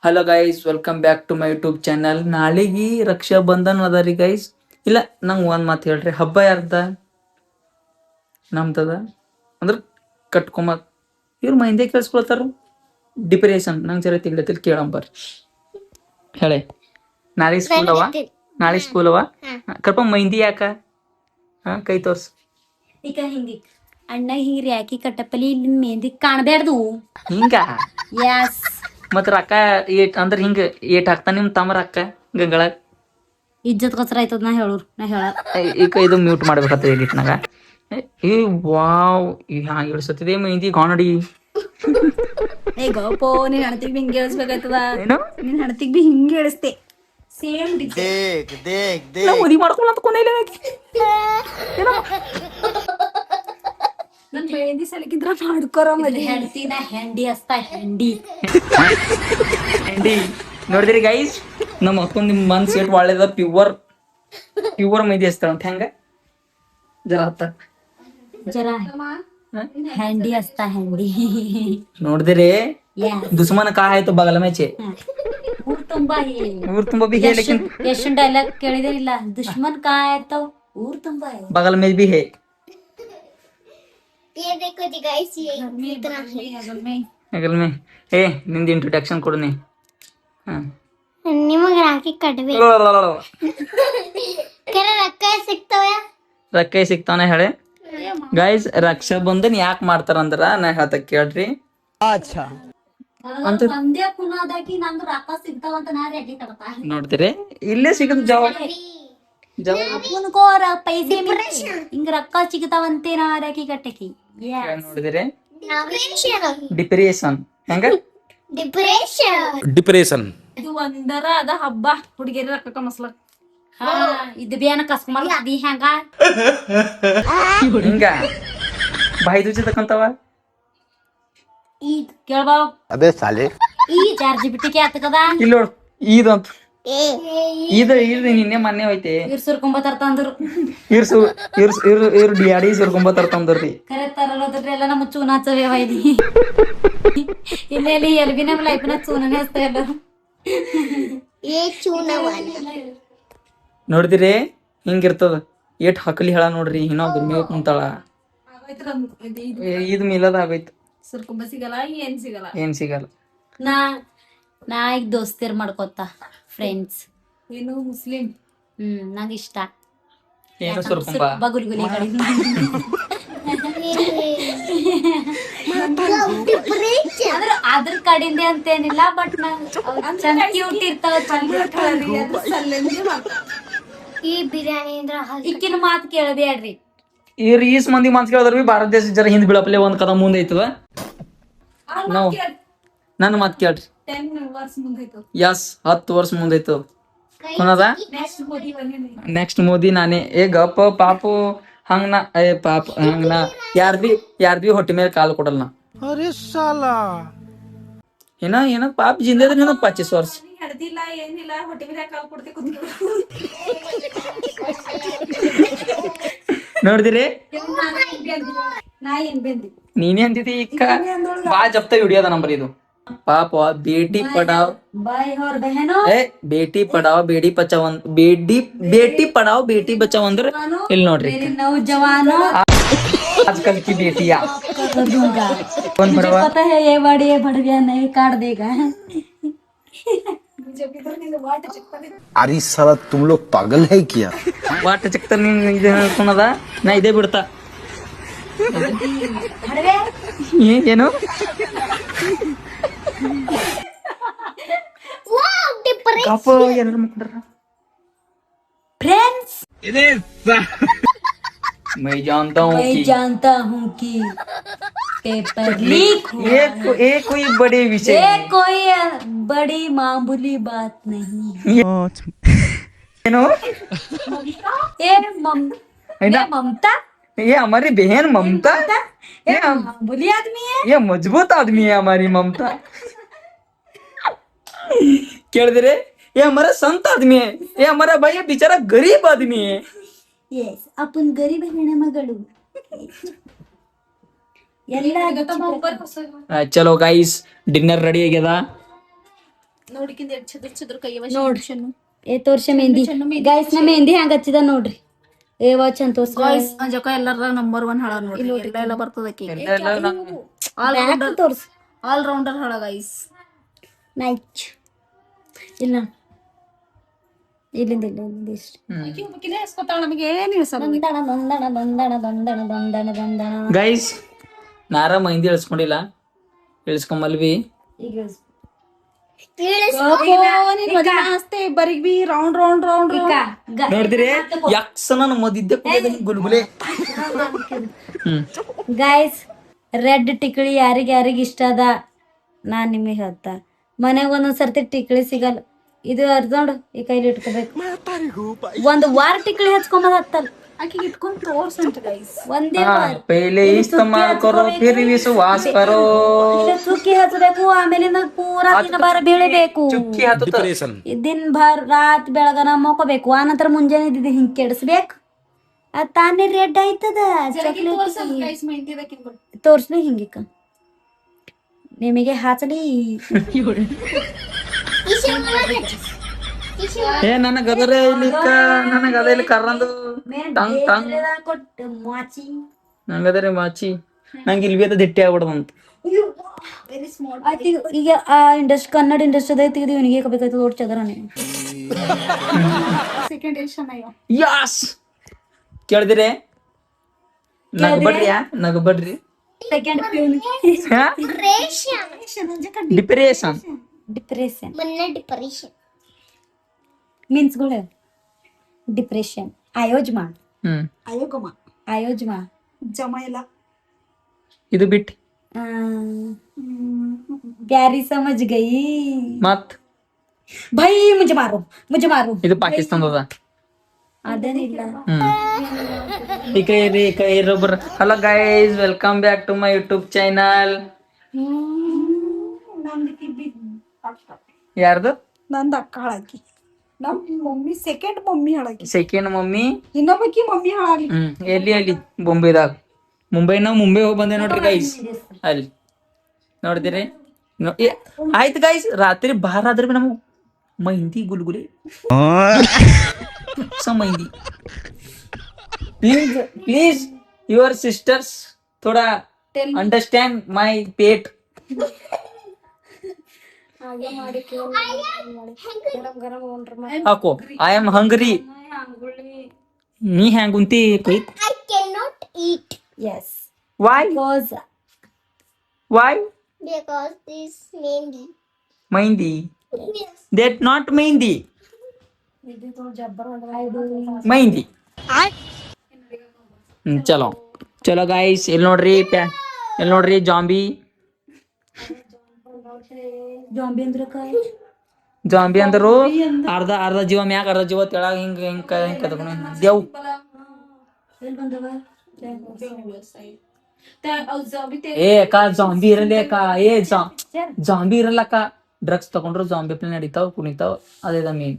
Hello guys, welcome back to my YouTube channel. ನಾಳೆಗೆ ರಕ್ಷಾ ಬಂಧನ್ ಅದ ರೀ ಗೈಸ್. ಇಲ್ಲ, ನಂಗೆ ಒಂದು ಮಾತು ಹೇಳ್ರಿ, ಹಬ್ಬ ಯಾರ್ದ? ನಮ್ದದ ಅಂದ್ರೆ ಕಟ್ಕೊಂಬ. ಇವ್ರು ಮೈಂದೆ ಕೇಳಿಸ್ಕೊಳ್ತಾರ. ಡಿಪ್ರೆಷನ್ ನಂಗೆ ಜರ ತಿಳ್ತಿಲ್ ಕೇಳಂಬರ್ರಿ. ಹೇಳೆ, ನಾಳೆ ಸ್ಕೂಲ್ ಅವ ಕರ್ಕೊಂಡ್ ಮೈಂದಿ ಯಾಕ? ಕೈ ತೋರ್ಸ್. ಈಗ ಹಿಂಗಿ ಅಣ್ಣ ಹಿಂಗ್ ರ್ಯಾಕಿ ಕಟ್ಟಪ್ಪಲಿ ಇಲ್ಲಿ ಮೆಹಂದಿ ಕಾಣಬ್ಯಾಡ್ದು ಹಿಂಗ. ಯಾಸ್ ಮತ್ ರೊಕ್ಕ ಏಟ್ ಅಂದ್ರ ಹಿಂಗ ಏಟ್ ಹಾಕ್ತಾನ ನಿಮ್ ತಮ್ಮ ರೊಕ್ಕ ಗಂಗಳ? ಇಜ್ಜತ್ ಕಚ್ರ ಆಯ್ತದ ನಾ ಹೇಳೂರ್ ನಾ ಹೇಳ. ಈಗ ಇದು ಮ್ಯೂಟ್ ಮಾಡ್ಬೇಕತ್ತ ಎಡಿಟ್ನಾಗ. ಏ ವಾವ್, ಇಳಿಸತ್ತಿದೆ ಮೆಹಂದಿ ಗಾಣಡಿ. ಏ ಗಪ್ಪೋ, ನೀನ್ ಹಣತಿಗ್ ಬಿ ಹಿಂಗೆ ಹೇಳಿಸ್ಬೇಕಾಯ್ತದ. ಏನು ನೀನ್ ಹಣತಿಗ್ ಬಿ ಹಿಂಗೆ ಹೇಳಿಸ್ತೆ. ಸೇಮ್ ಮದಿ ಮಾಡ್ಕೊಂಡ್ ಅಂತ ಕೊನೆಯಲ್ಲಿ ನನ್ ಮೆಹಂದಿ ಸಲಕಿದ್ರ ಮಾಡ್ಕೊರ ಮದಿ ಹೆಂಡತಿನ ಹೆಂಡಿ ಹಸ್ತಾ ಹೆಂಡಿ. ನೋಡಿದ್ರಿ ಗೈಸ್, ನಮ್ಮ ಅಕ್ಕಂದ್ ನಿಮ್ ಮನ್ಸ್ ಏಟ್ ಒಳ್ಳೇದ. ಪ್ಯೂರ್ ಮೈದಿ ಹಚ್ತಾಳ ಅಂತ. ಹೆಂಗ ಜರ ಹತ್ತ ಜರ ಹೆಂಡಿ ಹಸ್ತಾ ಹೆಂಡಿ. ನೋಡಿದಿರಿ, ದುಶ್ಮನ ಕಾ ಆಯ್ತು ಬಗಲ ಮೇಚೆ. ಊರ್ ತುಂಬಾ ಬಿ ಎಷ್ಟು ಡೈಲಾಗ್ ಕೇಳಿದಿಲ್ಲ. ದುಶ್ಮನ್ ಕಾ ಆಯ್ತವ್ ಊರ್ ತುಂಬಾ बगल में भी है. ये देखो जी गाइस, ये इतना बगल में ए निंद इंट्रोडक्शन ಕೊಡ್ನಿ. ನಿಮಗೆ ರಾಖಿ ಕಟ್ಬೇಕು. ಕೆರೆ ರೊಕ್ಕ ಸಿಗ್ತವೆ. ರೊಕ್ಕ ಸಿಗ್ತಾನೆ ಹೇಳಿ ಗೈಸ್. ರಕ್ಷಾ ಬಂಧನ್ ಯಾಕೆ ಮಾಡ್ತಾರಂದ್ರ ನಾ ಹೇಳ್ತ ಕೇಳ್ರಿ. ಒಂದೇ ಕುನಾದಾಕಿ ನಂದು ರೊಕ್ಕ ಸಿಗ್ತಾವಂತ ನಾ ರೆಡಿ ಕಟ್ತಾ. ನೋಡ್ತೀರಿ, ಇಲ್ಲೇ ಸಿಗದ್ ಜವಾಬ್ ಅಪ್ಪನ್ಕೋರ ಪೈಸೆ ಹಿಂಗ ರೊಕ್ಕ ಸಿಗ್ತಾವಂತೆ ನಾ ರಾಕಿ ಕಟ್ಟಕಿ. ನೋಡಿದಿರಿ, ಡಿಪ್ರೆಷನ್ ಹೆಂಗ ಡಿಪ್ರೆಷನ್ ಇದು ಒಂದರ ಅದ ಹಬ್ಬ ಹುಡುಗಿಯರ ರೊಕ್ಕ ಕಮಸ್ಲಕ್. ಇದು ಬೇನ ಕಸ್ಮಲ್ ಅದಿ ಹೆಂಗ ಹಿಂಗ ಬಾಯಿ ದುಚ್ಚಿತಕ್ಕಂತವ. ಈ ಕೇಳ್ಬಾ ಅಬೇ ಸಾಲೆ ಈ ಚಾರ್ಜ್ ಬಿಟ್ಟಿಗೆ ಆತಕದ. ಇಲ್ಲ ನೋಡು, ಇದಂತ ಇದು ನಿನ್ನೆ ಮೊನ್ನೆ ಹೋಯ್ತೆ. ಇವ್ರು ಸುರ್ಕೊಂಬ ತರ್ತಂದ್ರು. ಇವ್ರು ಡಿಯಾಡಿ ಸುರ್ಕೊಂಬ ತರ್ತಂದ್ರಿ. ಕರೆ ತರೋದ್ರಿ ಎಲ್ಲ ನಮ್ಮ ಚೂನ ಹಚ್ಚವೇವ ಇಲ್ಲಿ. ಇಲ್ಲಿ ಎಲ್ ಬಿ ನಮ್ಮ ಲೈಫ್ನ ಚೂನನೇ ಹಚ್ತಾ ಎಲ್ಲ. ನೋಡಿದಿರಿ, ಹಿಂಗಿರ್ತದ. ಏಟ್ ಹಕಲಿ ಹೇಳ ನೋಡ್ರಿ. ಇನ್ನೊಬ್ರು ಮೇವ್ ಕುಂತಾಳ. ಇದ್ ಮಿಲದ ಆಗೋಯ್ತು. ಸುರ್ಕೊಂಬ ಸಿಗಲ್ಲ, ಏನ್ ಸಿಗಲ್ಲ. ನಾ ಈಗ ದೋಸ್ತಿಯರ್ ಮಾಡ್ಕೋತ ಫ್ರೆಂಡ್ಸ್. ಏನು ಮುಸ್ಲಿಂ? ನಂಗೆ ಇಷ್ಟ. ಏನು ಸುರ್ಕೊಂಬ ಬಗುಲ್ಗುಲಿ ಕಡೆ ಅದ್ರ ಕಡಿಂದೆ ಅಂತೇನಿಲ್ಲ, ಬಟ್ ಚಂದ ಕ್ಯೂಟ್ ಇರ್ತಾವ. ಈ ಬಿರಿಯಾನಿ ಅಂದ್ರ ಇಕ್ಕಿನ ಮಾತು ಕೇಳಬೇಡ್ರಿ. ಇವ್ರು ಈಸ್ ಮಂದಿ ಮಾನ್ಸ್ ಕೇಳಿದ್ರ ಬಿ ಭಾರತ ದೇಶ ಜರ ಹಿಂದ್ ಬೀಳಪ್ಲೆ ಒಂದ್ ಕದ ಮುಂದೆ ಐತದ. ನಾವು ನನ್ನ ಮಾತು ಕೇಳ್ರಿ. 10 ವರ್ಷ ಮುಂದೈತು. ಯಸ್, 10 ವರ್ಷ ಮುಂದೈತು. ಕೊನದ ನೆಕ್ಸ್ಟ್ ಮೋದಿ ನಾನೇ. ಏ ಗಪ್ಪ ಪಾಪು, ಹಂಗನ ಏ ಪಾಪ ಹಂಗನ ಯಾರ್ದ್ ಬಿ ಹೊಟ್ಟೆ ಮೇಲೆ ಕಾಲು ಕೊಡಲ್ಲ ನಾ. ಏನ ಪಾಪ ಜಿಂದ 25 ವರ್ಷ. ಹಡ್ದಿಲ್ಲ ಏನಿಲ್ಲ, ಹೊಟ್ಟೆ ಮೇಲೆ ಕಾಲ್ ಕೊಡ್ತೆ ಕುಂತ. ನೋಡಿದಿರಿ, ನಾ ಏನ್ ಬೆಂದಿ ನೀನೇ ಅಂತಿದ್ದಿ ಇಕ್ಕ. ಬಾ ಜಪ್ತ ವಿಡಿಯೋದ ನಂಬರ್ ಇದು. ಪಾಪ ಬೇಟಿ ಪಡಾವ್ ಬಾಯ್ ಅವ್ರ ಬಹನೋ ಬೇಟಿ ಪಡಾವ್ ಬೇಟಿ ಬಚಾವ್ ಬೇಟಿ ಪಡಾವ್ ಬೇಟಿ ಬಚಾವ್ ಅಂದ್ರೆ ಇಲ್ಲಿ ನೋಡ್ರಿ. ಜವಾನೋ आजकल की बेटियां दूंगा, कौन मुझे भरवा? पता है ये वर्ड ये भड़विया नहीं काट देगा. अरे साला तुम लोग पागल है क्या? ವಾಟ್ ಚಕ್ತ ಇದೆ ಅನ್ಕೊಂಡದ. ನಾ ಇದೇ ಬಿಡ್ತಾ. भड़वे ಏನು ಕಾಪ ಏನಾರ ಮಾಡ್ಕೊಂಡ್ರ. फ्रेंड्स मैं जानता हूँ मैं कि जानता हूँ कि पेपर लीक हुआ है. ये कोई बड़े विषय ये कोई बड़ी मामूली बात नहीं. ಏನು ये ममता ये हमारी बहन ममता ये मामूली आदमी है. ये मजबूत आदमी है हमारी ममता. ಕೇಳಿದ್ರೆ ये हमारा संत आदमी है. ये हमारा भाई बेचारा गरीब आदमी है. यस, अपन गरीब ಹೆಣ್ಣ ಮಗಳು. ಚಲೋ ಗೈಸ್ ಡಿನ್ನರ್ ರೆಡಿ ಆಗ್ಯದ. ನೋಡಿಕಿಂದ ಚದ್ರ ಕೈ ನೋಡ್ರಿ ತೋರ್ಸ ಮೆಹಂದಿ ಗೈಸ್ ನಾ ಮೆಹಂದಿ ಹ್ಯಾಂಗ ಹಚ್ಚಿದ ನೋಡ್ರಿ. ಚಂದ ತೋರ್ಸ ಜಕ ಎಲ್ಲರ ನಂಬರ್ 1 ಹಳ ನೋಡ್ರಿ. ಎಲ್ಲ ಬರ್ತದ ತೋರ್ಸ ಆಲ್ ರೌಂಡರ್ ಹಳ ಗೈಸ್. ನೈಚ್ ಇಲ್ಲ ಇಲ್ಲಿಂದ ಇಷ್ಟ ನಮಗೆ ಏನ್ ಗೈಸ್ ನಾರ ಮೆಹಂದಿ ಇಳಿಸ್ಕೊಂಡಿಲ್ಲ, ಇಳಿಸ್ಕೊಂಬಲ್ವಿ. ಈಗ ಬರೀಗ್ ಬಿ ರೌಂಡ್ ರೌಂಡ್ ರೌಂಡ್ ನೋಡಿದ್ರಿ ಯಕ್ಷನ ಮದಿದ್ದೆ ಗುಲ್ಗುಲೆ. ಗೈಸ್ ರೆಡ್ ಟಿಕ್ಳಿ ಯಾರಿಗ್ ಇಷ್ಟ ಅದ ನಾನ್ ನಿಮಗೆ ಹೇಳ್ತ. ಮನೆಗೆ ಒಂದೊಂದ್ಸರ್ತಿ ಟಿಕ್ಳಿ ಸಿಗಲ್ಲ. ಇದು ಅರ್ಧ ನೋಡು ಈ ಕೈಲಿ ಇಟ್ಕೋಬೇಕು. ಒಂದ್ ವಾರ ಟಿಕ್ಳಿ ಹಚ್ಕೊಂಬದ್ ಹತ್ತಲ್ಲ. ಆಕಿಗೆ ಇಟ್ಕೊಂಡ್ ತೋರ್ಸಂತ ಗೈಸ್. ಒಂದೇ ವಾರ ಪೈಲೆ ಇಸ್ತೆಮಾಲ್ ಕರೋ ಫಿರ್ ವಿಶ್ವಾಸ್ ಕರೋ. ಚುಕ್ಕಿ ಹಚ್ಚಬೇಕು, ಆಮೇಲಿಂದ ಪೂರಾ ದಿನ ಬಾರ ಬೀಳಬೇಕು. ಚುಕ್ಕಿ ಹತ್ತುತ್ತ ದಿನ ಭರ್ ರಾತ್ ಬೆಳಗನ ಮೋಕೋಬೇಕು. ಆನಂತರ ಮುಂಜಾನೆ ಇದ್ದಿದ್ದು ಹಿಂಗ್ ಕೆಡಿಸ್ಬೇಕು. ಅದ್ ತಾನೇ ರೆಡ್ ಆಯ್ತದ. ತೋರ್ಸ್ಲಿ ಹಿಂಗಿಕ್ಕ ನಿಮಗೆ ಹಾಚಲಿ. ಏ ನನಗದರ ಇಲ್ಲಿಕ್ಕ ನನಗದ ಇಲ್ಲಿ ಕರ್ರಂದು ಟಂಗ್ ಟಂಗ್ ಕೊಟ್ಟು ಮಾಚಿ ನಂಗದರೆ ಮಾಚಿ ನಂಗೆ ಇಲ್ಲಿ ಬೇದ ದಿಟ್ಟಿ ಆಗ್ಬಿಡ್ದಂತ. ಈಗ ಆ ಇಂಡಸ್ಟ್ರಿ ಕನ್ನಡ ಇಂಡಸ್ಟ್ರಿ ತೆಗೆದು ಇವನಿಗೆ ಹಾಕಬೇಕಾಯ್ತು ದೊಡ್ಡ ಚದರನೇ. ಸೆಕೆಂಡ್ ಎಡಿಷನ್ ಅಯ್ಯೋ ಯಾಸ್ ಕೇಳಿದಿರಿ ನಗಬಡ್ರಿ ಸೆಕೆಂಡ್ ಡಿಪ್ರೆಷನ್ ಡಿಪ್ರೆಷನ್ ಮೊನ್ನೆ ಡಿಪರೇಷನ್ ಮೀನ್ಸ್ಗಳು ಡಿಪ್ರೆಷನ್ ಆಯೋಜ್ಮ ಆಯೋಗಮ ಜಮ ಎಲ್ಲ ಇದು ಬಿಟ್ಟು ಪ್ಯಾರಿ ಸಮಜ್ ಗಯಿ ಮತ್ ಭೈ ಮುಜೆ ಮಾರು ಇದು ಪಾಕಿಸ್ತಾನದ. ಅದೇನಿಲ್ಲ ಈ ಕೈ ಒಬ್ಬರು. Hello guys, welcome back to my YouTube channel. ಯಾರ್ದು? ನಂದ ಅಕ್ಕ ಹಾಳಾಕಿ, ನಮ್ ಮಮ್ಮಿ ಸೆಕೆಂಡ್ ಮಮ್ಮಿ ಹಾಳಾಕಿ, ಸೆಕೆಂಡ್ ಮಮ್ಮಿ ಇನ್ನೊಬ್ಬಕಿ ಮಮ್ಮಿ ಹಾಳಾಗಿ. ಎಲ್ಲಿ ಮುಂಬೈದಾಗ. ಮುಂಬೈ ಹೋಗಿ ಬಂದೆ ನೋಡ್ರಿ ಗೈಸ್. ಅಲ್ಲಿ ನೋಡಿದಿರಿ. ಆಯ್ತು ಗೈಸ್, ರಾತ್ರಿ ಬಾರ ಆದ್ರೆ ಬಿ ನಮಗ್ ಮೆಹಂದಿ ಗುಲ್ಗುಲಿ ಮೆಹಂದಿ. ಪ್ಲೀಸ್ ಯುವರ್ ಸಿಸ್ಟರ್ಸ್ ಥೋಡಾ ಅಂಡರ್ಸ್ಟ್ಯಾಂಡ್ ಮೈ ಪೇಟ್. ಹಾಕೋ ಐ ಆಮ್ ಹಂಗ್ರಿ. ನೀ ಹ್ಯಾಂಗ ಉಂತಿ ಕೈ? I cannot eat yes why because this maybe. Mehndi Yes. that not mehndi mehndi. ಚಲೋ ಗೈಸ್, ಇಲ್ಲಿ ನೋಡ್ರಿ ಜಾಂಬಿ ಅಂದ್ರು ಅರ್ಧ ಜೀವ ಮ್ಯಾಗ ಅರ್ಧ ಜೀವ ತೆಳಗ ಹಿಂಗ ಕದ್ಕೊಂಡು ದೇವ್. ಜಾಂಬಿ ಇರಲೇಕ ಜಾಂಬಿ ಇರಲ್ಲಕ್ಕ. ಡ್ರಗ್ಸ್ ತಗೊಂಡ್ರು ಜಾಂಬಿ ಪ್ಲೇನ್ ನಡೀತಾವ ಕುಣಿತಾವ. ಅದೇ ಮೀನ್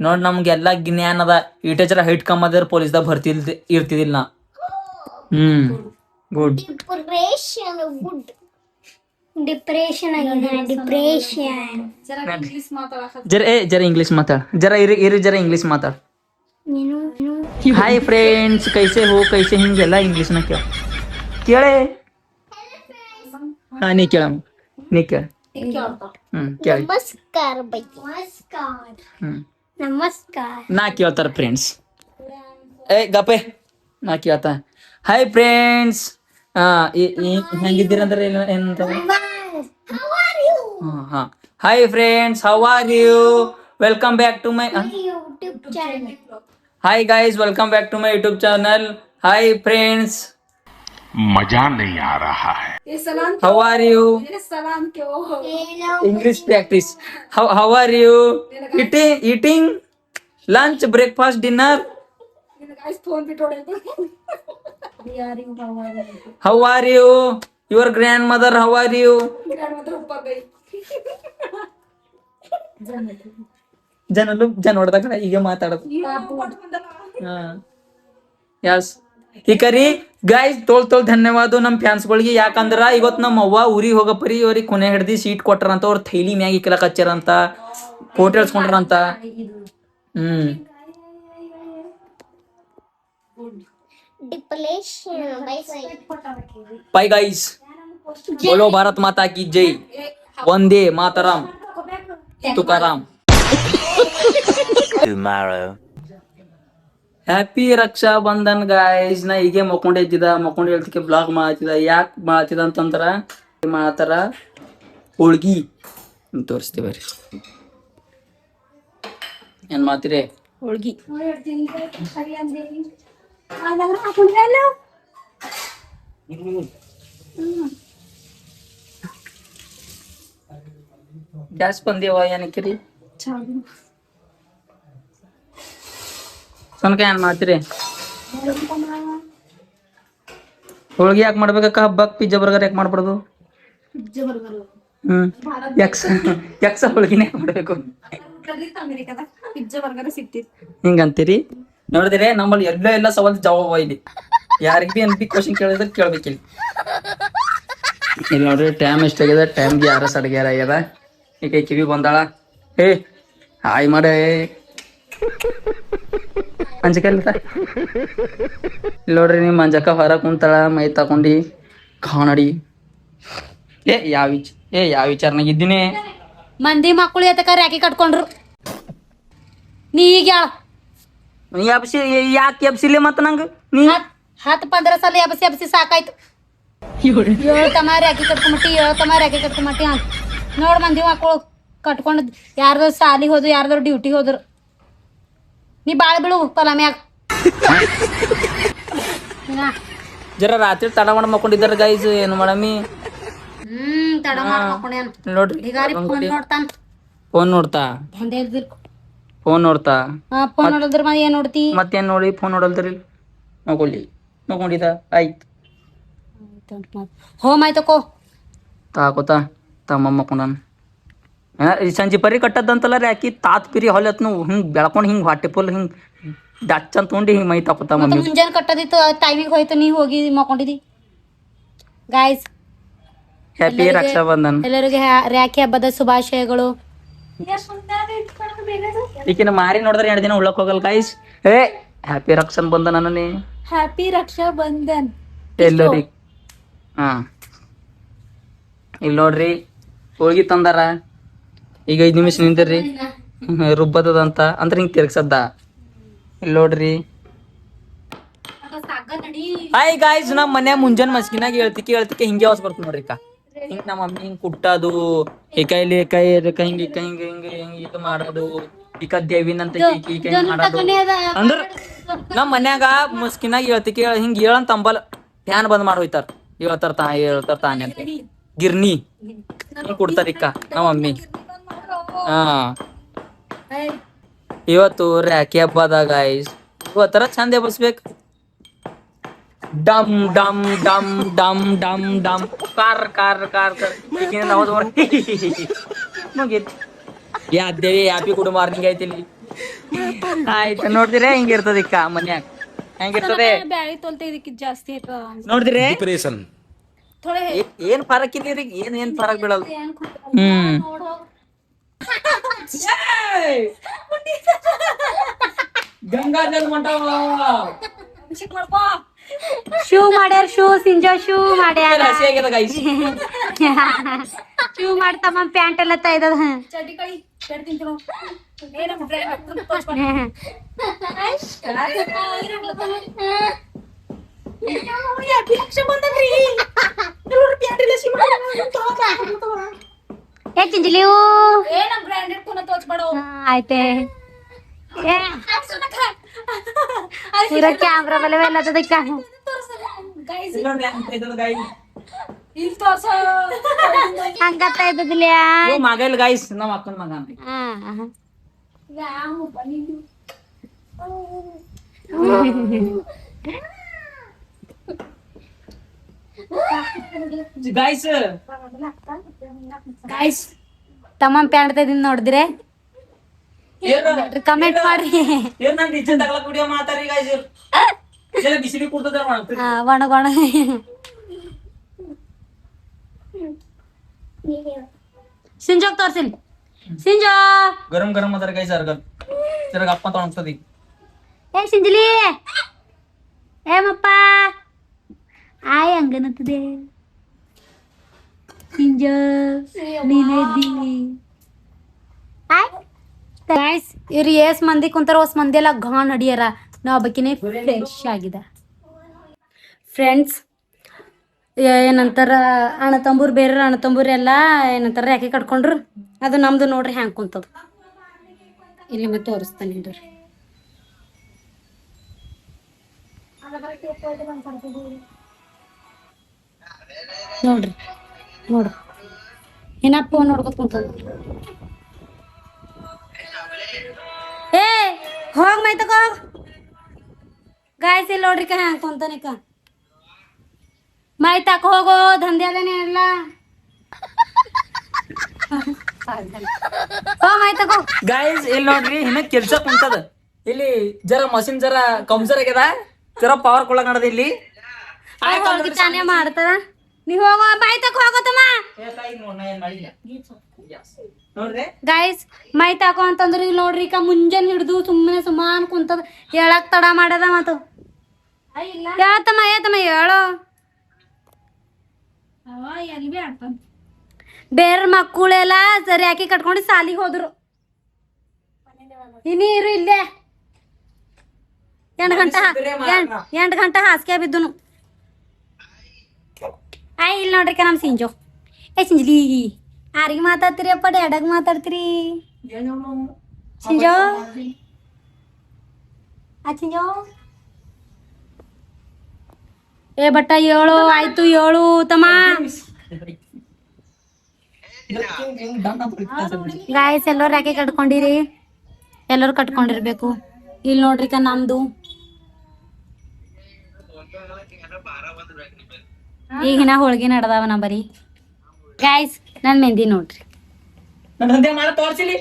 ನೋಡ್ ನಮ್ಗೆಲ್ಲಾ ಜ್ಞಾನ ಅದ. ಈಟೇಜರ ಹೈಟ್ ಕಮ್ ಅದ್ರ ಪೊಲೀಸ್ದಾಗ ಭರ್ತಿ ಇರ್ತಿದಿಲ್ಲ ನಾ. ಗುಡ್. Depression again. Depression. ಜರ ಇಂಗ್ಲಿಷ್ ಮಾತಾಡ. ಜರ ಇಂಗ್ಲಿಷ್ ಮಾತಾಡ. ಹಾಯ್ ಫ್ರೆಂಡ್ಸ್, ಕೈಸೆ ಹಿಂಗೆಲ್ಲ ಇಂಗ್ಲಿಷ್ನ ಕೇಳೆ. ಹಾ ನೀ ಕೇಳ ಕೇಳಿ. Namaskar bhai. Namaskar. ನಾ ಕೇಳ್ತಾರ ಫ್ರೆಂಡ್ಸ್. ಗಪೆ ನಾ ಕೇಳ್ತಾ. ಹಾಯ್ ಫ್ರೆಂಡ್ಸ್, ಹೆಂಗಿದ್ದೀರಂದ್ರೆ ಏನಂತ. How are you? Hi friends, how are you? Welcome back to my YouTube channel. Hi guys, welcome back to my YouTube channel. Hi friends, मजा नहीं आ रहा है. How are you? ಸಲಾಂ ಕ್ಯೋ Hello. English practice. How are you? Eating lunch, breakfast, dinner. Phone ಬಿಟ್ಟೋಡೈತು. How are you? Your grandmother, how are you? ಜನ ಹೊಡೆದಾಗ ಈಗ ಮಾತಾಡೋದು. ಯಸ್ ಈ ಕರಿ ಗೈಸ್ ತೋಲ್ ಧನ್ಯವಾದ ನಮ್ಮ ಫ್ಯಾನ್ಸ್ಗಳಿಗೆ. ಯಾಕಂದ್ರ ಇವತ್ತು ನಮ್ಮ ಅವ್ವ ಊರಿಗೆ ಹೋಗಪ್ಪರಿ ಅವ್ರಿಗೆ ಕೊನೆ ಹಿಡ್ದಿ ಸೀಟ್ ಕೊಟ್ಟಾರಂತ, ಅವ್ರ ಥೈಲಿ ಮ್ಯಾಗ ಇಕ್ಕಲಕ್ ಹಚ್ಚಾರಂತ, ಫೋಟೋ ಇಳ್ಸ್ಕೊಂಡ್ರಂತ. Depression. Bye ಬೈ ಗೈಸ್, ಬೋಲೋ ಭಾರತ್ ಮಾತಾ ಕಿ ಜೈ, ವಂದೇ ಮಾತರಂ, ತುಕಾರಾಮ್. Happy Raksha Bandhan guys. ನಾ ಹೀಗೆ ಮಕ್ಕೊಂಡು ಹೇಳ್ತಿಕ್ಕೆ ಬ್ಲಾಗ್ ಮಾಡತ್ತಿದ. ಯಾಕೆ ಮಾಡತ್ತಿದ ಅಂತಂದ್ರ ಮಾಡತ್ತಾರ ಹೋಳ್ಗಿ ತೋರಿಸ್ತೀವಿ. ಏನ್ ಮಾಡ್ತೀರಿ? ಹೋಳ್ಗಿ ಗ್ಯಾಸ್ ಬಂದೇವ ಏನಕ್ಕಿರಿ? ಸನ್ಕ ಏನ್ ಮಾಡ್ತೀರಿ? ಹೋಳ್ಗಿ ಯಾಕೆ ಮಾಡ್ಬೇಕಕ್ಕ? ಹಬ್ಬಕ್ ಪಿಜ್ಜಾ ಬರ್ಗರ್ ಯಾಕೆ ಮಾಡ್ಬಾರ್ದು? ಯಕ್ಷ ಹೋಳ್ಗಿನ ಯಾಕೆ ಮಾಡ್ಬೇಕು? ಅಮೆರಿಕದ ಪಿಜ್ಜಾ ಬರ್ಗರ್ ಸಿಗ್ತಿತ್ತು. ಹಿಂಗಂತೀರಿ? ನೋಡಿದ್ರೆ ನಮ್ಮಲ್ಲಿ ಎಲ್ಲ ಸವಾಲ್ ಜವಾಬ ಇಲ್ಲಿ. ಯಾರಿಗ್ ಬಿ ಬಿ ಕ್ವಶನ್ ಕೇಳಿದ್ರೆ ಕೇಳ್ಬೇಕಿಲ್ಲಿ. ಇಲ್ಲಿ ನೋಡ್ರಿ ಟೈಮ್ ಎಷ್ಟಾಗ್ಯದ, ಟೈಮ್ಗೆ ಯಾರ ಸಡ್ಗ್ಯಾರ ಆಗ್ಯದ. ಈಗ ಕಿವಿ ಬಂದಾಳ. ಏ ಹಾಯ್ ಮಾಡ ಅಂಜಕಲ್ಲ. ನೋಡ್ರಿ ನಿಮ್ ಅಂಜಕ ಹೊರ ಕುಂತಾಳ, ಮೈ ತಕೊಂಡಿ ಕಾಣಡಿ. ಯಾವ ವಿಚಾರನಾಗ ಇದ್ದೀನಿ? ಮಂದಿ ಮಕ್ಕಳು ಎತ್ತಕ ರಾಕಿ ಕಟ್ಕೊಂಡ್ರು. ನೀ ಈಗ ಯಾಕೆ ಎಬ್ಸಿಲ್ಲ ಮತ್ತ ನಂಗ? ನೀ 10-15 ಸಲ ಎಬ್ಸಿ ಸಾಕಾಯ್ತು. 7 ತಮ ರಾಕಿ ಕಟ್ಕೊಂಬಟ್ಟಿ ಅಂತ ನೋಡ್ ಮಂದಿ ಮಕ್ಕಳು ಕಟ್ಕೊಂಡ್ ಯಾರ್ದಾರು ಸಾಲಿಗೆ ಹೋದ್ರು, ಯಾರ್ದಾರು ಡ್ಯೂಟಿ ಹೋದ್ರು. ನೀ ಬಾಳ ಬಿಡು ಪಲ ಮ್ಯಾಗ. ಜರ ರಾತ್ರಿ ತಡ ಮಾಡಿ ಮಕ್ಕೊಂಡಿದ್ದಾರ ಗೈಸ್. ಏನು ಮಾಡಮಿ? ತಡ ಮಾಡ್ಕೊಂಡೇನು ನೋಡ್ರಿ, ನೋಡ್ತಾನ. ಫೋನ್ ನೋಡ್ತಾ ಫೋನ್ ನೋಡಿದ್ರ ಏನ್ ನೋಡ್ತಿ? ಮತ್ತೇನ್ ನೋಡಿ? ಫೋನ್ ನೋಡಲ್ದ್ರಿ. ಮಕ್ಕೊಂಡಿದ್ದ ಆಯ್ತು. ಹೋಮ್ ಆಯ್ತಕೋ ತಾಕೋತ ತಮ್ಮ ಮಕ್ಕೊಂಡಾನ. ಸಂಜೆ ಪರಿ ಕಟ್ಟದಂತಲ್ಲ ಯಾಕಿ ತಾತ್ ಪಿರಿ ಹೊಲತ್ನು ಹಿಂಗ್ ಬೆಳ್ಕೊಂಡ್ ಹಿಂಗ್ ಹೊಟ್ಟೆ ಫುಲ್ ಹಿಂಗ್ ಡಚ್ ಅಂತ ತೊಂಡಿ ಹಿಂಗ್ ಮೈ ತಾಕೋತ. ಮಮ್ಮಿ ಮುಂಜಾನೆ ಕಟ್ಟದಿತ್ತು, ಟೈಮಿಗೆ ಹೋಯ್ತು, ನೀ ಹೋಗಿ ಮಕ್ಕೊಂಡಿದಿ. Guys, happy Raksha Bandhan. ಎಲ್ಲರಿಗೆ ರಾಖಿ ಹಬ್ಬದ ಶುಭಾಶಯಗಳು. ಈಕಿನ ಮಾರಿ ನೋಡಿದ್ರೆ 2 ದಿನ ಉಳ್ಳಕ್ ಹೋಗಲ್ guys. Happy Raksha Bandhan ಅನ್ನನಿ. Happy Raksha Bandhan ಎಲ್ಲರಿ. ಇಲ್ಲಿ ನೋಡ್ರಿ ಹೋಳ್ಗಿ ತಂದಾರ. ಈಗ 5 ನಿಮಿಷ ನಿಂದಿರ್ರಿ, ರುಬ್ಬದಂತ ಅಂದ್ರೆ ಹಿಂಗ್ ತಿರ್ಗ್ಸದ್ದ. ಇಲ್ಲಿ ನೋಡ್ರಿ. ಹಾಯ್ ಗಾಯ್ಸ್, ನಮ್ಮ ಮನ್ಯಾಗ ಮುಂಜಾನೆ ಮಸ್ಕಿನಾಗ ಹೇಳ್ತಿಕೆ ಹಿಂಗೆ ಆವಾಜ್ ಬರ್ತ ನೋಡ್ರಿ. ಹಿಂಗ್ ನಮ್ಮ ಮಮ್ಮಿ ಹಿಂಗ್ ಕುಟ್ಟೋದು, ಕೈ ಹಿಂಗ ಇದು ಮಾಡೋದು, ಈಗ ದೇವಿನಂತ ಮಾಡೋದು. ಅಂದ್ರ ನಮ್ ಮನ್ಯಾಗ ಮಸ್ಕಿನಾಗ ಹೇಳ್ತಿಕೆ ಹಿಂಗ್ ಹೇಳಂತ ಅಂಬಲ್ ಫ್ಯಾನ್ ಬಂದ್ ಮಾಡಿ ಹೋಯ್ತಾರ. ಹೇಳ್ತಾರ ತಾನೆ ಅಂತ ಗಿರ್ನಿ ಕೊಡ್ತಾರ ಇಕ್ಕ ನಮ್ಮ ಮಮ್ಮಿ. ಇವತ್ತು ರಾಖಿ ಹಬ್ಬದ ಗೈಸ್, ಇವತ್ತರ ಚಂದ ಎಬ್ಬಸ್ಬೇಕು. ಡಮ್ ಡಮ್ ಡಮ್ ಡಮ್ ಡಮ್ ಡಮ್ ಕಾರ್ ಕಾರ್ ಕಾರ್ ಯಾದೇವಿ ಹ್ಯಾಪಿ ಗುಡ್ ಮಾರ್ನಿಂಗ್ ಐತಿಲ್ಲಿ. ಆಯ್ತು ನೋಡ್ದಿರೇ ಹಿಂಗಿರ್ತದ ಇಕ್ಕ ಮನ್ಯಾಗ. ಹೆಂಗಿರ್ತದೆ ಬ್ಯಾಳಿ ತೊಲ್ತೆ ಇದಕ್ಕೆ ಜಾಸ್ತಿ ನೋಡಿದ್ರಿ? ಏನ್ ಫರಕ್ ಇಲ್ಲಿ ಏನ್ ಫರಕ್ ಬೀಳಲ್ಲ. ಗಂಗಾಜಲ್ ಮಂಟಪ ಶೂ ಮಾಡ್ಯಾರ, ಸಿಂಜೋ ಶೂ ಮಾಡ್ಯಾರ. ಶೂ ಮಾಡ್ತಮ್ಮ ಪ್ಯಾಂಟ್ ಎಲ್ಲ ತೈದದ. ಚಿಂಜಲಿವು ಆಯ್ತೆ. ಪೂರ ಕ್ಯಾಮ್ರಾ ಬಲೆ ಎಲ್ಲದಕ್ಕ ಹಂಗತ್ತ ಇದ್ದದಿಲ್ಲ. ಮಗ ಇಲ್ಲ ಗೈಸ್, ನಮ್ಮ ಅಕ್ಕನ ಮಗ. ಗೈಸ್ ತಮ್ಮ ಪ್ಯಾಂಟ್ ತೆಗೆದು ನೋಡಿದ್ರೆ ಕಮೆಂಟ್ ಮಾಡ್ರಿ. ಇದೆಲ್ಲ ಬಿಸಿಲಿ ಕೂರ್ತದ ಒಣಗ ಒಣ ಸಿಂಜೋಗ್ ತೋರ್ಸಿಲ್ ಸಿಂಜೋ ಗರಂ ಗರಂ ಅದರ ಗೈ ಸರ್ ಜರ ಅಪ್ಪ ಅಂತ ಅನ್ಸ್ತದಿ ಏ ಸಿಂಜಲಿ ಏಮಪ್ಪ ಆಯ್ ಹಂಗನತ್ತದೆ ಸಿಂಜೋ ನೀನೇದಿ ಗೈಸ್ ಇವ್ರು ಎಸ್ ಮಂದಿ ಕುಂತಾರ ಹೊಸ ಮಂದಿ ಎಲ್ಲ ಗಾನ್ ಅಡಿಯಾರ ನಾವು ಬಕ್ಕಿನೇ ಫ್ರೆಶ್ ಆಗಿದೆ ಫ್ರೆಂಡ್ಸ್ ಏನಂತಾರ ಅಣ್ಣ ತಂಬೂರು ಬೇರೆ ಅಣ್ಣ ತಂಬೂರು ಎಲ್ಲ ಏನಂತಾರ ಯಾಕೆ ಕಟ್ಕೊಂಡ್ರು ಅದು ನಮ್ದು ನೋಡ್ರಿ ಹ್ಯಾಂಗ್ ಕುಂತದ ಇಲ್ಲಿ ಮತ್ತೆ ತೋರಿಸ್ತಾನೆ ನೋಡ್ರಿ ನೋಡ್ರಿ ನೋಡ್ರಿ ಇನ್ನ ಫೋನ್ ನೋಡ್ಕೊತ ಕುಂತದ ಏ ಹೋಗ್ ಮೈ ತಗೋ ಗಾಯ್ಸ್ ಇಲ್ಲಿ ನೋಡ್ರಿ ಹ್ಯಾಂಗ್ ಕುಂತಾನಿಕ ಮೈ ತಕ ಹೋಗೋ ದಂಧೆ ಅದೇನೆ ಎಲ್ಲ ಹೋ ಮೈ ತಗೋ ಗೈಸ್ ಇಲ್ಲಿ ನೋಡ್ರಿ ಇನ್ನ ಕೆಲ್ಸ ಕುಂತದ ಇಲ್ಲಿ ಜರ ಮಷಿನ್ ಜರ ಕಂಸರ್ ಆಗ್ಯದ ಜರ ಪವರ್ ಕೊಳಕ್ ನಡದ ಇಲ್ಲಿ ಹೋಗಿ ತಾನೇ ಮಾಡ್ತಾರ ನೀವ್ ಹೋಗೋ ಮೈ ತಕ ಹೋಗೋತಮ್ಮ ನೋಡ್ರಿ ಗೈಸ್ ಮೈ ತಾಕೋ ಅಂತಂದ್ರ ಇಲ್ಲಿ ನೋಡ್ರಿ ಈಗ ಮುಂಜಾನೆ ಹಿಡ್ದು ಸುಮ್ಮನೆ ಸುಮಾನ್ ಕುಂತದ ಹೇಳಕ್ ತಡ ಮಾಡ್ಯದ ಮತ್ತ ಹೇಳ್ತಮ್ಮ ಏತಮ್ಮ ಹೇಳೋ ಬೇರೆ ಮಕ್ಕಳೆಲ್ಲ ಸರಿ ಹಾಕಿ ಕಟ್ಕೊಂಡು ಸಾಲಿಗೆ ಹೋದ್ರು ನೀರು ಇಲ್ಲೇ 8 ಗಂಟೆ ಹಾಸಿಗೆ ಬಿದ್ದುನು ಇಲ್ಲಿ ನೋಡ್ರಿ ನಮ್ ಸಿಂಜೋ ಏ ಸಿಂಜಲಿ ಯಾರಿಗೆ ಮಾತಾಡ್ತೀರಿ ಅಪ್ಪ ಡ್ಯಾಡಾಗ ಮಾತಾಡ್ತೀರಿ ಸಿಂಜೋ ಸಿಂಜೋ ಏ ಬಟ್ಟ ಏಳು ಆಯ್ತು ಏಳು ತಮ್ಮ ಗಾಯ್ಸ್ ಎಲ್ಲರೂ ಯಾಕೆ ಕಟ್ಕೊಂಡಿರಿ ಎಲ್ಲರೂ ಕಟ್ಕೊಂಡಿರ್ಬೇಕು ಇಲ್ಲಿ ನೋಡ್ರಿ ನಮ್ದು ಈಗಿನ ಹೋಳ್ಗಿ ನಡ್ದಾವ ನಾ ಬರೀ ಗಾಯ್ಸ್ ನನ್ ಮೆಹಂದಿ ನೋಡ್ರಿ ನನ್ನ ದಂಧೆ ಮಾಡ ತೋರ್ಸಿಲಿ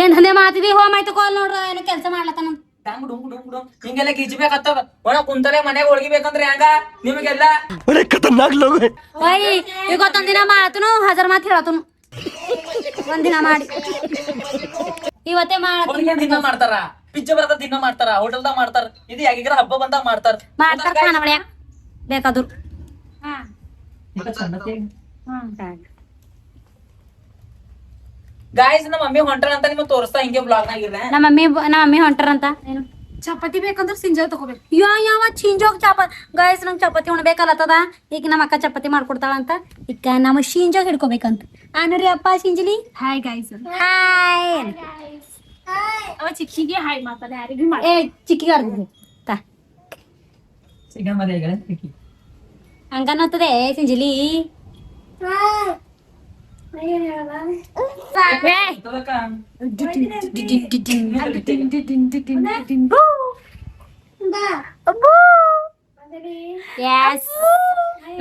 ಏನ್ ದಂಧೆ ಮಾತಿದಿ ಹೋಮಾಯ್ತು ಕೋಲ್ ನೋಡ್ರ ಏನೋ ಕೆಲಸ ಮಾಡ್ಲತ್ತಾನ ಡಂಗ್ ಡುಂಗ್ ಡುಂಗ್ ಡುಂಗ್ ಹಿಂಗೆಲ್ಲ ಗೀಚ್ಬೇಕಾಗ್ತದ ಒಣ ಕುಂತಲೆ ಮನೆಗೆ ಒಳಗಿಬೇಕಂದ್ರೆ ಹೆಂಗ ನಿಮಗೆಲ್ಲ ಓಯ್ ಈಗ ಗೊತ್ತೊಂದಿನ ಮಾಡತನು 1000 ಮಾತು ಹೇಳತನು ಒಂದಿನ ಮಾಡಿ ಇವತ್ತೇ ಹೊರಗೆ ದಿನ ಮಾಡ್ತಾರ ಪಿಜ್ಜಾ ಬರದ ದಿನ ಮಾಡ್ತಾರ ಹೋಟೆಲ್ದಾಗ ಮಾಡ್ತಾರ ಇದು ಯಾಗಿಗ್ರ ಹಬ್ಬ ಬಂದಾಗ ಮಾಡ್ತಾರ ಖಾನಾವಳಿಯಾಗ ಬೇಕಾದ್ರು ಗಾಯ್ಸ್ ನಮ್ಮ ಮಮ್ಮಿ ಹೊಂಟಾರ ಅಂತ ನಿಮ್ಗೆ ತೋರಿಸ್ತಾ ಹಿಂಗೆ ಬ್ಲಾಗ್ ನಾಗಿರ್ರೆ ನಮ್ಮ ಮಮ್ಮಿ ಹೊಂಟಾರಂತ ಏನು ಚಪಾತಿ ಬೇಕಂದ್ರೆ ಸಿಂಜ ತಗೋಬೇಕು ಯಾವ ಚಿಂಜೋಗ್ ಗಾಯ್ಸ್ ನಂಗೆ ಚಪಾತಿ ಉಣ್ಬೇಕಲ್ಲತ್ತದ ಈಗ ನಮ್ಮ ಅಕ್ಕ ಚಪಾತಿ ಮಾಡ್ಕೊಡ್ತಾಳಂತ ಈಗ ನಮ್ಮ ಶಿಂಜೋಗ್ ಹಿಡ್ಕೋಬೇಕಂತ ಆನರಿ ಅಪ್ಪ ಶಿಂಜಲಿ ಹಾಯ್ ಗಾಯ್ಸ್ ಹಾಯ್ ಅವ ಚಿಕ್ಕಿಗೆ ಹಾಯ್ ಮಾತಾಡ ಯಾರಿಗೂ ಏ ಚಿಕ್ಕಿಗೆ ಆಡ್ತಿದ್ದೆ ತಾ ಹಂಗನ್ನತ್ತದೆ ಸಿಂಜಲಿ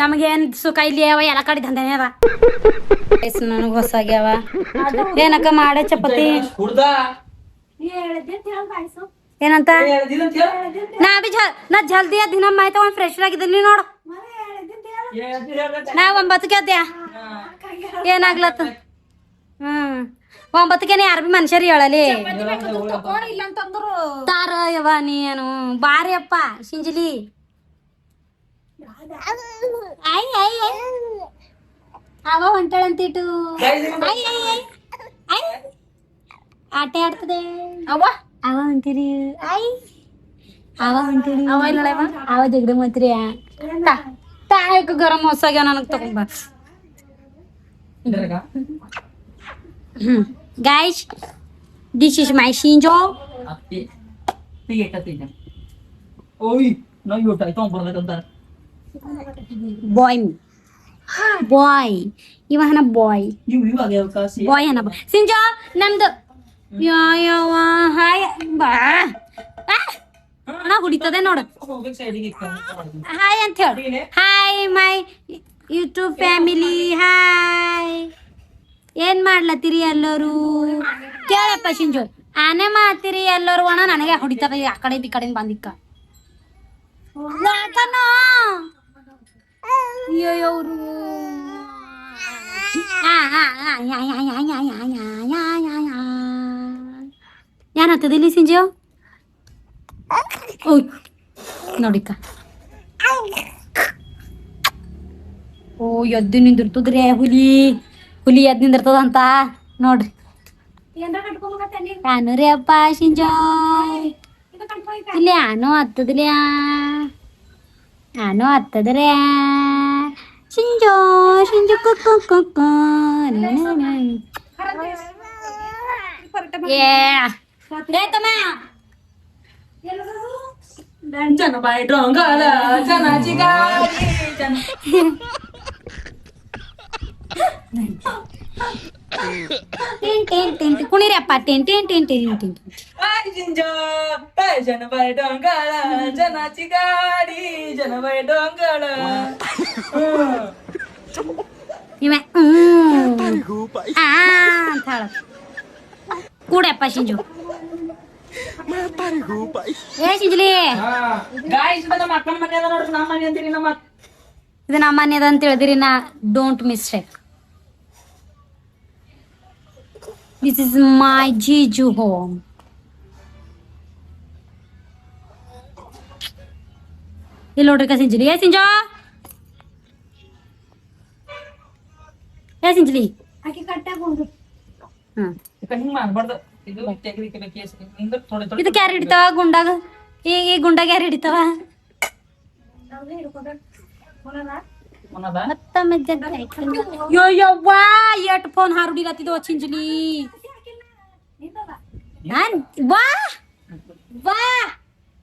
ನಮಗೇನ್ ಸುಖ ಇಲ್ಲಿ ಅವ ಎಲ್ಲ ಕಡೆ ದಂಧೆನೇ ಅದ ನನಗ್ ಹೊಸಾಗ್ಯಾವ ಏನಕ್ಕ ಮಾಡ ಚಪಾತಿ ಏನಂತ ನಾ ಜಲ್ದಿ ದಿನ ಮಾಯ್ತ ಒಂದ್ ಫ್ರೆಶ್ ಆಗಿದ್ದಲ್ಲಿ ನೋಡು ನಾ 9ಕ್ಕೆ ಅದ್ಯಾ ಏನಾಗ್ಲತ್ತ 9ಕ್ಕೆ ಯಾರು ಬಿ ಮನುಷ್ಯರು ಹೇಳಲಿ ತಾರ ಯವ ನೀ ಏನು ಬಾರಿ ಅಪ್ಪ ಸಿಂಜಲಿ ಅವ ಹೊಂಟಾಳಂತಿಟ್ಟು ಆಟ ಆಡ್ತದೆ ಅವ ಹೊಂಟಿರಿ ಅವ ಹೊಂಟಿರಿ ಅವ ಜಗಡ ಮಂತ್ರಿ ತಾಯಕ ಗರಂ ಹೊಸಾಗ್ಯ ನನಗ್ ತಗೊಂಬ guys this is my Shinjo boy ಇವ ಹನ ಬಾಯ್ ಹನ ಸಿಂಜೋ ನಮ್ದು ಹಾಯ್ ನಾ ಹುಡಿತದೆ ನೋಡು ಹಾಯ್ ಅಂತ ಹೇಳಿ hi my YouTube family hi ಏನ್ ಮಾಡ್ಲತ್ತೀರಿ ಎಲ್ಲರೂ ಕೇಳಪ್ಪ ಸಿಂಜು ಆನೆ ಮಾಡ್ತೀರಿ ಎಲ್ಲರೂ ಒಣ ನನಗೆ ಹೊಡಿತದ ಆ ಕಡೆ ಈ ಕಡೆಯಿಂದ ಬಂದಿಕ್ಕ ಯಾಕನ ಅಯ್ಯೋ ಅವರು ಏನಾಗ್ತದಿಲ್ಲಿ ಸಿಂಜು ಓಯ್ ನೋಡಿಕ ಓ ಎದ್ದು ನಿಂದಿರ್ತದ್ರಿ ಹುಲಿ ಹುಲಿ ಎದ್ದು ನಿಂದಿರ್ತದಂತ ನೋಡ್ರಿ ನಾನು ರೀ ಅಪ್ಪ ಸಿಂಜೋ ಇಲ್ಲಿ ಆನೋ ಹತ್ತದ್ರಿ ಆನೋ ಹತ್ತದ್ರಿ ಸಿಂಜೋ ಸಿಂಜು ಕುಕ್ಕ ಏ ತಮ್ಮ ಜನ ಬಾಯಿ ಡೊಂಗಾಳ ಜನ ಜಿಗಾಡಿ ಜನ ಕುಣಿರಿ ಅಪ್ಪ ಟೇನ್ ಟೇನ್ ಟೇನ್ ಟೇನ್ ಟೇನ್ ಆಯ್ ಜಿಂಜೋ ಆಯ್ ಜನ ಬಾಯಿ ಡೊಂಗಾಳ ಜನ ಜಿಗಾಡಿ ಜನ ಬಾಯಿ ಡೊಂಗಾಳ ಇವ ಅಂತ ಹೇಳ ಕೂಡಪ್ಪ ಸಿಂಜು ಏ ಸಿಂಜಲಿ ಗಾಯ್ಸ್ ನಮ್ಮ ಅಕ್ಕನ ಮನೆ ಅದ ನೋಡ್ರಿ ನಮ್ಮ ಮನೆ ಅಂತೀರಿ ನಮ್ಮ ಇದು ನಮ್ಮ ಮನೆಯದ ಅಂತ ಹೇಳಿದಿರಿ ನಾ don't mistake this is my jiju home ಇಲ್ಲಿ ನೋಡ್ರಿ ಸಿಂಜಲಿ ಏ ಸಿಂಜೋ ಏ ಸಿಂಜಲಿ ಹ್ಮ್ ಹಿಂಗ್ ಮಾಡ್ಬಾರ್ದು ಇದು ತೆಗಿಲಿಕ್ಕೆ ಕೇಸ್ ಹಿಂಗ ಥೋಡೆ ಥೋಡೆ ಇದಕ್ಕೆ ಯಾರು ಹಿಡಿತಾವ ಗುಂಡಾಗ ಈ ಗುಂಡಾಗ ಯಾರು ಹಿಡಿತಾವ ಮತ್ತೊಮ್ಮೆ ಯೋ ಯವ್ವಾ ಎಟ್ ಫೋನ್ ಹಾರುಡಿಲತ್ತಿದ್ವು ಚಿಂಜಲಿ ವಾ ವಾ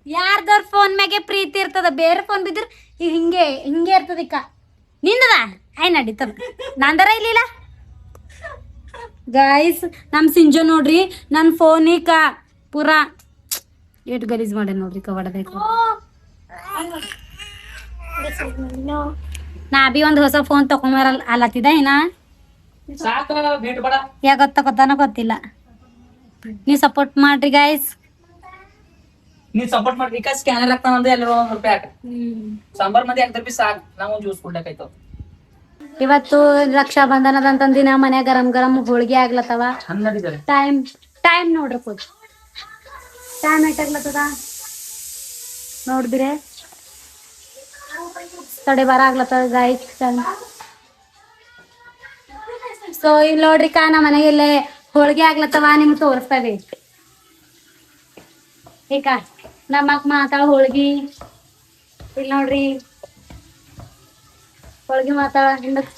ಯಾರ್ದವ್ರ ಫೋನ್ ಮ್ಯಾಗೆ ಪ್ರೀತಿ ಇರ್ತದ ಬೇರೆ ಫೋನ್ ಬಿದ್ರ ಈಗ ಹಿಂಗೆ ಹಿಂಗೆ ಇರ್ತದಿಕ್ಕ ನಿಂದದ ಐ ನಡೀತದ ನಂದರ ಇಲ್ಲಿಲ್ಲ ಗಾಯ್ಸ್ ನಮ್ ಸಿಂಜು ನೋಡ್ರಿ ನನ್ನ ಫೋನಿಕ ಪೂರಾ ಏಟ್ ಗಲೀಜ್ ಮಾಡಿ ನೋಡ್ರಿ ಕವಡಬೇಕು ನಾ ಬಿ ಒಂದ್ ಹೊಸ ಫೋನ್ ತಕೊಂಡ್ಬರ ಅಲ್ಲತ್ತಿದ ಏನ ಸಾಕ ಬೇಟ ಬೇಡ ಯಾಕ ಗೊತ್ತಾನ ಗೊತ್ತಿಲ್ಲ ನೀವ್ ಸಪೋರ್ಟ್ ಮಾಡ್ರಿ ಗಾಯ್ಸ್ ನೀವ್ ಸಪೋರ್ಟ್ ಮಾಡ್ರಿ ಈಗ ಸ್ಕ್ಯಾನರ್ ಹಾಕ್ತಾನ ಅಂದ್ರೆ ಎಲ್ಲರೂ 1 ರೂಪಾಯಿ ಹಾಕ ಸಾಂಬಾರ್ ಮಂದಿ ಹಾಕ್ತಾರ ಸಾಕ್ ನಾವು ಜ್ಯೂಸ್ ಕುಡ್ಲಕಾಯ್ತಾವ ಇವತ್ತು ರಕ್ಷಾ ಬಂಧನದಂತ ದಿನ ಮನೆ ಗರಂ ಗರಂ ಹೋಳಿಗೆ ಆಗ್ಲತ್ತವ ಚಂದ ನಡೀತಾರೆ ಟೈಮ್ ನೋಡ್ರಿ ಪೂಜ್ ಟೈಮ್ ಎಷ್ಟಾಗ್ಲತ್ತದ ನೋಡಿದ್ರೆ ತಡೆ ಬಾರ ಆಗ್ಲತ್ತದ ಗಾಯ್ಸ್ ಸೊ ಇಲ್ಲಿ ನೋಡ್ರಿ ನಮ್ಮ ಮನೆಗೆಲ್ಲೇ ಹೋಳಿಗೆ ಆಗ್ಲತ್ತವ ನಿಮ್ಗೆ ತೋರಿಸ್ತೇವೆ ಈಗ ನಮ್ಮ ಅಕ್ಕ ಮಾತಾಳ ಹೋಳ್ಗಿ ಇಲ್ಲಿ ನೋಡ್ರಿ ಹೋಳ್ಗಿ ಮಾತಾಳ ಹಿಂದಕ್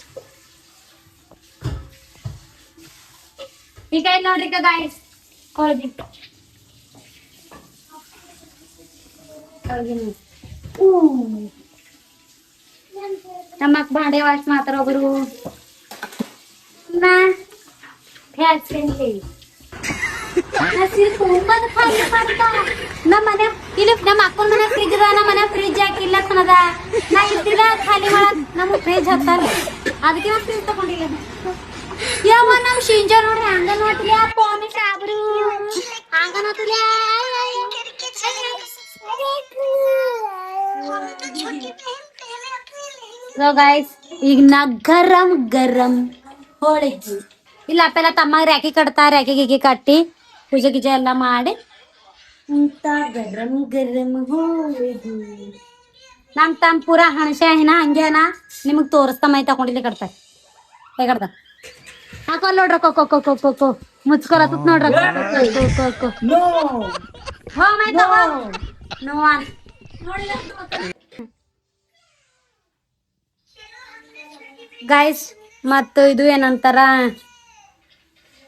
ಈಗ ಇಲ್ಲಿ ನೋಡ್ರಿ ಗಾಯ್ಸ್ ಹೋಳ್ಗಿ ನಮ್ಮ ಅಕ್ಕ ಭಾಂಡೆ ವಾಶ್ ಮಾಡ್ತಾರ ಒಬ್ರು ನಮ್ಮ ಮನೆ ಇಲ್ಲಿ ನಮ್ಮ ಅಕ್ಕನ ಮನೆ ಫ್ರಿಜ್ ಅದ ನಮ್ಮ ಮನೆ ಫ್ರಿಜ್ ಹಾಕಿಲ್ಲ ಅನ್ನದ ನಾ ಇರ್ತಿಲ್ಲ ಖಾಲಿ ಮಾಡಕ್ ನಮ್ಗೆ ಫ್ರಿಜ್ ಹತ್ತಲ್ಲ ಅದಕ್ಕೆ ನಾವು ಫ್ರಿಜ್ ತಗೊಂಡಿಲ್ಲ ಯಾವ ನಮ್ ಶಿಂಜ ನೋಡ್ರಿ ಹಂಗ ನೋಡ್ತಿಲ್ಲ ಪೋನಿ ಸಾಬ್ರು ಹಂಗ ನೋಡ್ತಿಲ್ಲ ಸೊ ಗೈಸ್ ಈಗ ನಾ ಗರಂ ಗರಂ ಹೋಳಿಗೆ ಇಲ್ಲ ಅಪ್ಪೆಲ್ಲ ತಮ್ಮ ರ್ಯಾಕಿ ಕಟ್ತಾ ರ್ಯಾಕಿ ಗಿಕ್ಕಿ ಕಟ್ಟಿ ಪೂಜೆ ಗೀಜೆ ಎಲ್ಲ ಮಾಡಿ ಅಂತ ಗರಂ ಗರಂ ಹೋಳಿಗೆ ನಮ್ ತಮ್ಮ ಪೂರಾ ಹಣಸೆ ಏನ ಹಂಗೇನ ನಿಮಗ್ ತೋರಿಸ್ತಾ ಮೈ ತಗೊಂಡಿಲ್ಲಿ ಕಟ್ತಾರೆ ಹೇಗಡ್ದ ಹಾಕೋಲ್ ನೋಡ್ರ ಕೋ ಮುಚ್ಕೊಳತ್ ನೋಡ್ರ ಹೋ ಮೈ ತಗೋ ನೋ ಗೈಸ್ ಮತ್ತು ಇದು ಏನಂತಾರ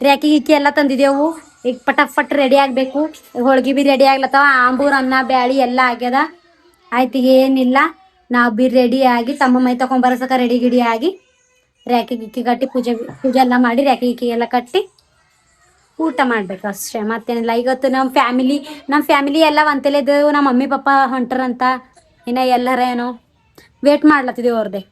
ರ್ಯಾಕಿ ಗಿಕ್ಕಿ ಎಲ್ಲ ತಂದಿದ್ದೆವು ಈಗ ಪಟಾಫಟ್ ರೆಡಿ ಆಗಬೇಕು ಹೋಳ್ಗೆ ಬಿ ರೆಡಿ ಆಗ್ಲತ್ತವ ಆಂಬೂರ್ ಅನ್ನ ಬ್ಯಾಳಿ ಎಲ್ಲ ಆಗ್ಯದ ಆಯ್ತು ಏನಿಲ್ಲ ನಾವು ಬಿ ರೆಡಿ ಆಗಿ ತಮ್ಮ ಮೈ ತಗೊಂಬರಸಕ ರೆಡಿ ಗಿಡಿ ಆಗಿ ರ್ಯಾಕಿ ಗಿಕ್ಕಿ ಕಟ್ಟಿ ಪೂಜೆ ಎಲ್ಲ ಮಾಡಿ ರ್ಯಾಕಿ ಗಿಕ್ಕಿ ಎಲ್ಲ ಕಟ್ಟಿ ಊಟ ಮಾಡ್ಬೇಕು ಅಷ್ಟೇ ಮತ್ತೇನಿಲ್ಲ ಇವತ್ತು ನಮ್ಮ ಫ್ಯಾಮಿಲಿ ಎಲ್ಲ ಒಂತೆಲೆ ಇದ್ದೇವು ನಮ್ಮ ಮಮ್ಮಿ ಪಪ್ಪ ಹೊಂಟರಂತ ಇನ್ನ ಎಲ್ಲರ ಏನೋ ವೇಟ್ ಮಾಡ್ಲತ್ತಿದ್ದೇವೆ ಅವ್ರದ್ದೇ